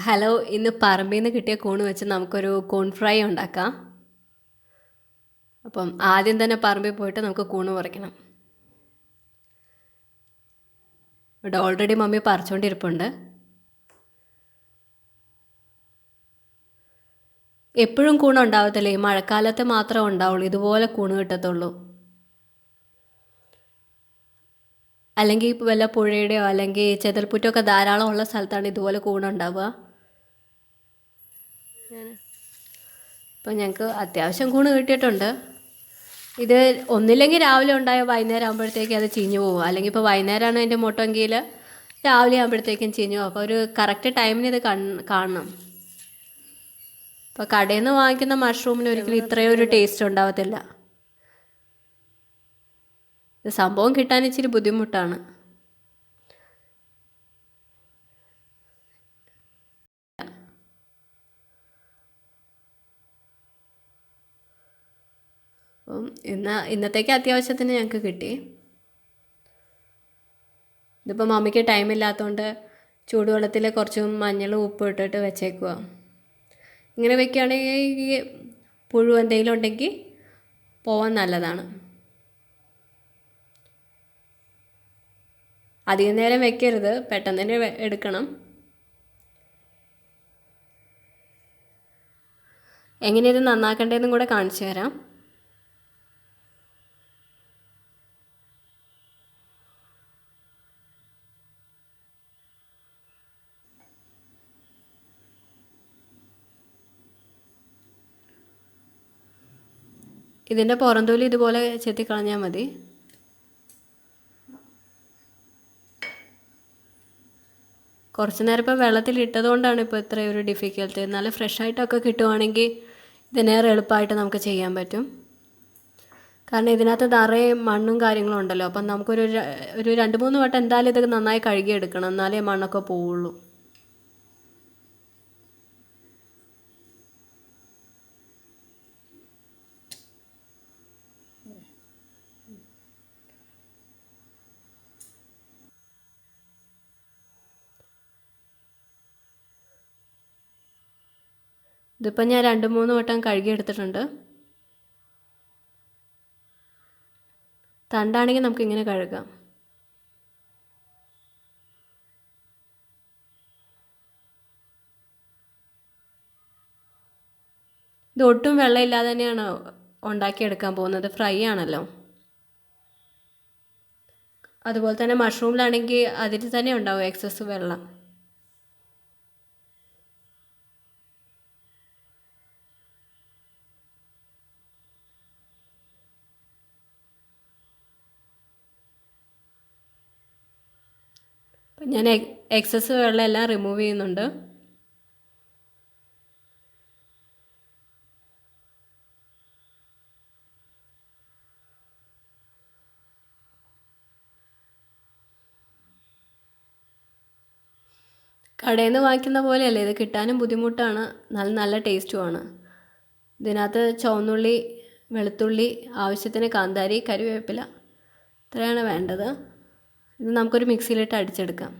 Hello, ഇന്ന് പറമ്പിൽ നിന്ന് കിട്ടിയ കൂണ് വെച്ച് നമുക്കൊരു കൂൺ ഫ്രൈ ഉണ്ടാക്കാം. അപ്പം ആദ്യം തന്നെ പറമ്പിൽ പോയിട്ട് നമുക്ക് കൂണ് പറിക്കണം. ഇവിടെ ഓൾറെഡി മമ്മി പറിച്ചുകൊണ്ടിരിപ്പുണ്ട്. എപ്പോഴും കൂണ് ഉണ്ടാവത്തില്ല, ഈ മഴക്കാലത്ത് മാത്രമേ ഉണ്ടാവുള്ളൂ ഇതുപോലെ കൂണ് കിട്ടത്തുള്ളൂ. അല്ലെങ്കിൽ ഇപ്പോൾ വല്ല പുഴയുടെയോ അല്ലെങ്കിൽ ചെതൽപ്പുറ്റൊക്കെ ധാരാളം ഉള്ള സ്ഥലത്താണ് ഇതുപോലെ കൂണുണ്ടാവുക. അപ്പോൾ ഞങ്ങൾക്ക് അത്യാവശ്യം കൂണ് കിട്ടിയിട്ടുണ്ട്. ഇത് ഒന്നില്ലെങ്കിൽ രാവിലെ ഉണ്ടായ വൈകുന്നേരം ആകുമ്പോഴത്തേക്ക് അത് ചീഞ്ഞു പോകും, അല്ലെങ്കിൽ ഇപ്പോൾ വൈകുന്നേരമാണ് അതിൻ്റെ മുട്ടെങ്കിൽ രാവിലെ ആകുമ്പോഴത്തേക്കും ചീഞ്ഞു പോകും. അപ്പോൾ ഒരു കറക്റ്റ് ടൈമിന് ഇത് കാണണം. ഇപ്പോൾ കടയിൽ നിന്ന് വാങ്ങിക്കുന്ന മഷ്റൂമിന് ഒരിക്കലും ഇത്രയും ഒരു ടേസ്റ്റ് ഉണ്ടാവത്തില്ല. ഇത് സംഭവം കിട്ടാൻ ഇച്ചിരി ബുദ്ധിമുട്ടാണ്. അപ്പം ഇന്നത്തേക്ക് അത്യാവശ്യത്തിന് ഞങ്ങൾക്ക് കിട്ടി. ഇതിപ്പോൾ മമ്മിക്ക് ടൈമില്ലാത്തതുകൊണ്ട് ചൂടുവെള്ളത്തിൽ കുറച്ച് മഞ്ഞളും ഉപ്പും ഇട്ടിട്ട് വെച്ചേക്കുക. ഇങ്ങനെ വെക്കുകയാണെങ്കിൽ ഈ പുഴു എന്തെങ്കിലും ഉണ്ടെങ്കിൽ പോവാൻ നല്ലതാണ്. അധികം നേരം വെക്കരുത്, പെട്ടെന്ന് തന്നെ എടുക്കണം. എങ്ങനെ ഇത് നന്നാക്കേണ്ടതെന്നും കൂടെ കാണിച്ചു തരാം. ഇതിൻ്റെ പുറംതൊലി ഇതുപോലെ ചെത്തിക്കളഞ്ഞാൽ മതി. കുറച്ച് നേരം ഇപ്പോൾ വെള്ളത്തിലിട്ടതുകൊണ്ടാണ് ഇപ്പോൾ ഇത്രയും ഒരു ഡിഫിക്കൽട്ട്. നല്ല ഫ്രഷായിട്ടൊക്കെ കിട്ടുവാണെങ്കിൽ ഇതിനേറെ എളുപ്പമായിട്ട് നമുക്ക് ചെയ്യാൻ പറ്റും. കാരണം ഇതിനകത്ത് നിറയെ മണ്ണും കാര്യങ്ങളും ഉണ്ടല്ലോ. അപ്പം നമുക്കൊരു 2-3 വട്ടം എന്തായാലും ഇത് നന്നായി കഴുകിയെടുക്കണം, എന്നാലേ മണ്ണൊക്കെ പോവുള്ളൂ. ഇതിപ്പോൾ ഞാൻ 2-3 വട്ടം കഴുകിയെടുത്തിട്ടുണ്ട്. തണ്ടാണെങ്കിൽ നമുക്കിങ്ങനെ കഴുകാം. ഇത് ഒട്ടും വെള്ളമില്ലാതെ തന്നെയാണ് ഉണ്ടാക്കിയെടുക്കാൻ പോകുന്നത്, ഫ്രൈ ആണല്ലോ. അതുപോലെ തന്നെ മഷ്റൂമിലാണെങ്കിൽ അതിൽ തന്നെ ഉണ്ടാവും എക്സസ് വെള്ളം. അപ്പം ഞാൻ എക്സസ് വെള്ളം എല്ലാം റിമൂവ് ചെയ്യുന്നുണ്ട്. കടയിൽ നിന്ന് വാങ്ങിക്കുന്ന പോലെയല്ല, ഇത് കിട്ടാനും ബുദ്ധിമുട്ടാണ്, നല്ല ടേസ്റ്റുമാണ്. ഇതിനകത്ത് ചുവന്നുള്ളി, വെളുത്തുള്ളി, ആവശ്യത്തിന് കാന്താരി, കറിവേപ്പില, ഇത്രയാണ് വേണ്ടത്. ഇത് നമുക്കൊരു മിക്സിയിലിട്ട് അടിച്ചെടുക്കാം.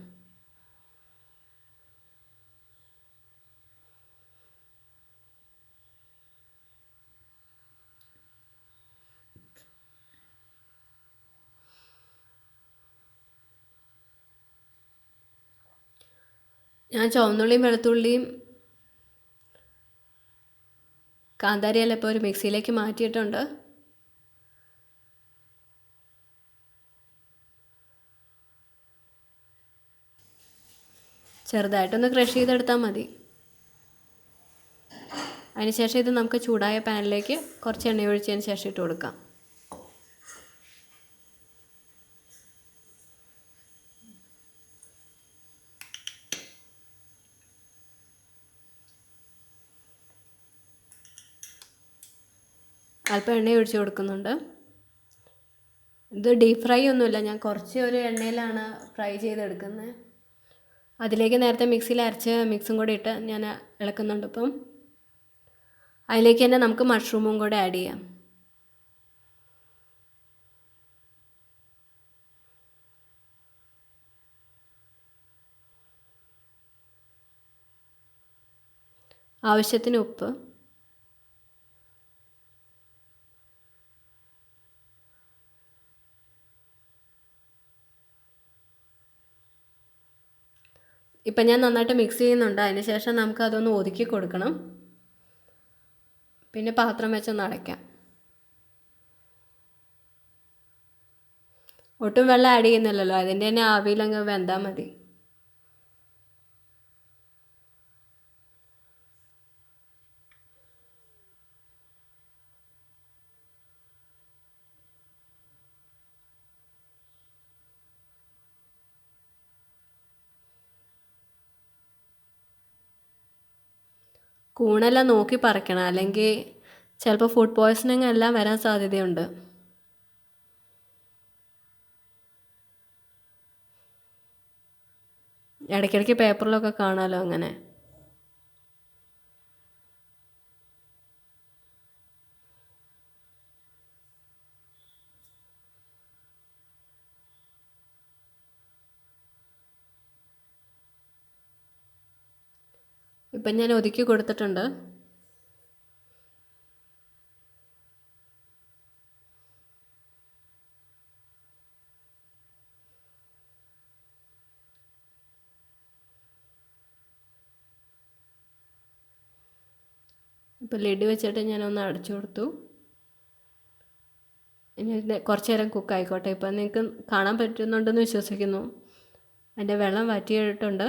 ഞാൻ ചുവന്നുള്ളിയും വെളുത്തുള്ളിയും കാന്താരിയെല്ലാം ഇപ്പോൾ ഒരു മിക്സിയിലേക്ക് മാറ്റിയിട്ടുണ്ട്. ചെറുതായിട്ടൊന്ന് ക്രഷ് ചെയ്തെടുത്താൽ മതി. അതിനുശേഷം ഇത് നമുക്ക് ചൂടായ പാനിലേക്ക് കുറച്ച് എണ്ണ ഒഴിച്ചതിന് ശേഷം ഇട്ട് കൊടുക്കാം. അല്പം എണ്ണ ഒഴിച്ച് കൊടുക്കുന്നുണ്ട്. ഇത് ഡീപ്പ് ഫ്രൈ ഒന്നുമില്ല, ഞാൻ കുറച്ച് ഒരു എണ്ണയിലാണ് ഫ്രൈ ചെയ്തെടുക്കുന്നത്. അതിലേക്ക് നേരത്തെ മിക്സിയിൽ അരച്ച മിക്സും കൂടി ഇട്ട് ഞാൻ ഇളക്കുന്നുണ്ട്. ഇപ്പം അതിലേക്ക് തന്നെ നമുക്ക് മഷ്റൂമും കൂടെ ആഡ് ചെയ്യാം. ആവശ്യത്തിന് ഉപ്പ്, ഇപ്പം ഞാൻ നന്നായിട്ട് മിക്സ് ചെയ്യുന്നുണ്ട്. അതിന് ശേഷം നമുക്ക് അതൊന്ന് ഒതുക്കി കൊടുക്കണം. പിന്നെ പാത്രം വെച്ചൊന്ന് അടയ്ക്കാം. ഒട്ടും വെള്ളം ആഡ് ചെയ്യുന്നില്ലല്ലോ, അതിൻ്റെ തന്നെ ആവിയിലങ്ങ് വെന്താൽ മതി. കൂണെല്ലാം നോക്കി പറിക്കണം, അല്ലെങ്കിൽ ചിലപ്പോൾ ഫുഡ് പോയ്സണിങ് എല്ലാം വരാൻ സാധ്യതയുണ്ട്. ഇടയ്ക്കിടയ്ക്ക് പേപ്പറിലൊക്കെ കാണാമല്ലോ അങ്ങനെ. ഇപ്പം ഞാൻ ഒതുക്കി കൊടുത്തിട്ടുണ്ട്. ഇപ്പോൾ ലിഡ് വെച്ചിട്ട് ഞാനൊന്ന് അടച്ചു കൊടുത്തു. ഇനി കുറച്ച് നേരം കുക്ക് ആയിക്കോട്ടെ. ഇപ്പം നിങ്ങൾക്ക് കാണാൻ പറ്റുന്നുണ്ടെന്ന് വിശ്വസിക്കുന്നു. അതിൻ്റെ വെള്ളം വറ്റിയിട്ടുണ്ട്.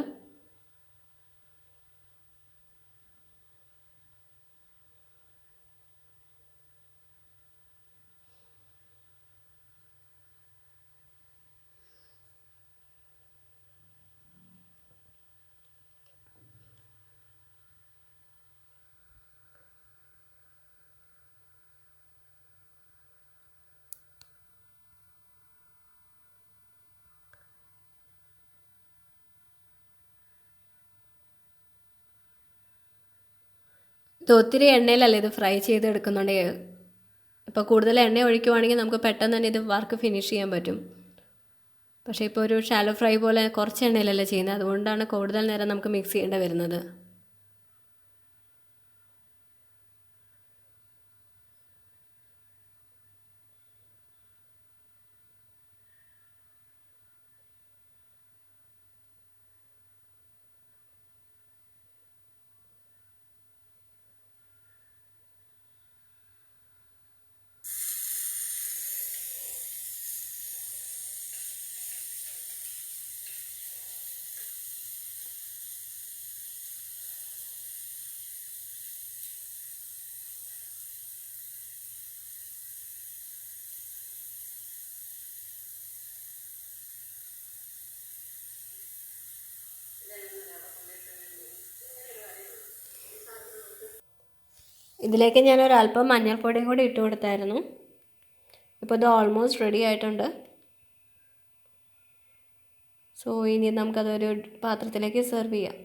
ഇത് ഒത്തിരി എണ്ണയിലല്ല ഇത് ഫ്രൈ ചെയ്തെടുക്കുന്നുണ്ടെങ്കിൽ. ഇപ്പോൾ കൂടുതൽ എണ്ണ ഒഴിക്കുവാണെങ്കിൽ നമുക്ക് പെട്ടെന്ന് തന്നെ ഇത് വർക്ക് ഫിനിഷ് ചെയ്യാൻ പറ്റും. പക്ഷേ ഇപ്പോൾ ഒരു ഷാലോ ഫ്രൈ പോലെ കുറച്ച് എണ്ണയിലല്ലേ ചെയ്യുന്നത്, അതുകൊണ്ടാണ് കൂടുതൽ നേരം നമുക്ക് മിക്സ് ചെയ്യേണ്ടി വരുന്നത്. ഇതിലേക്ക് ഞാനൊരല്പം മഞ്ഞൾപ്പൊടിയും കൂടി ഇട്ട് കൊടുത്തായിരുന്നു. ഇപ്പോൾ ഇത് ഓൾമോസ്റ്റ് റെഡി ആയിട്ടുണ്ട്. സോ ഇനി നമുക്കതൊരു പാത്രത്തിലേക്ക് സെർവ് ചെയ്യാം.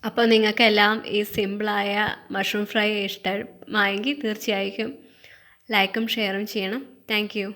അപ്പോൾ നിങ്ങൾക്കെല്ലാം ഈ സിമ്പിളായ മഷ്റൂം ഫ്രൈ ഇഷ്ടമായെങ്കിൽ തീർച്ചയായും ലൈക്കും ഷെയറും ചെയ്യണം. Thank you.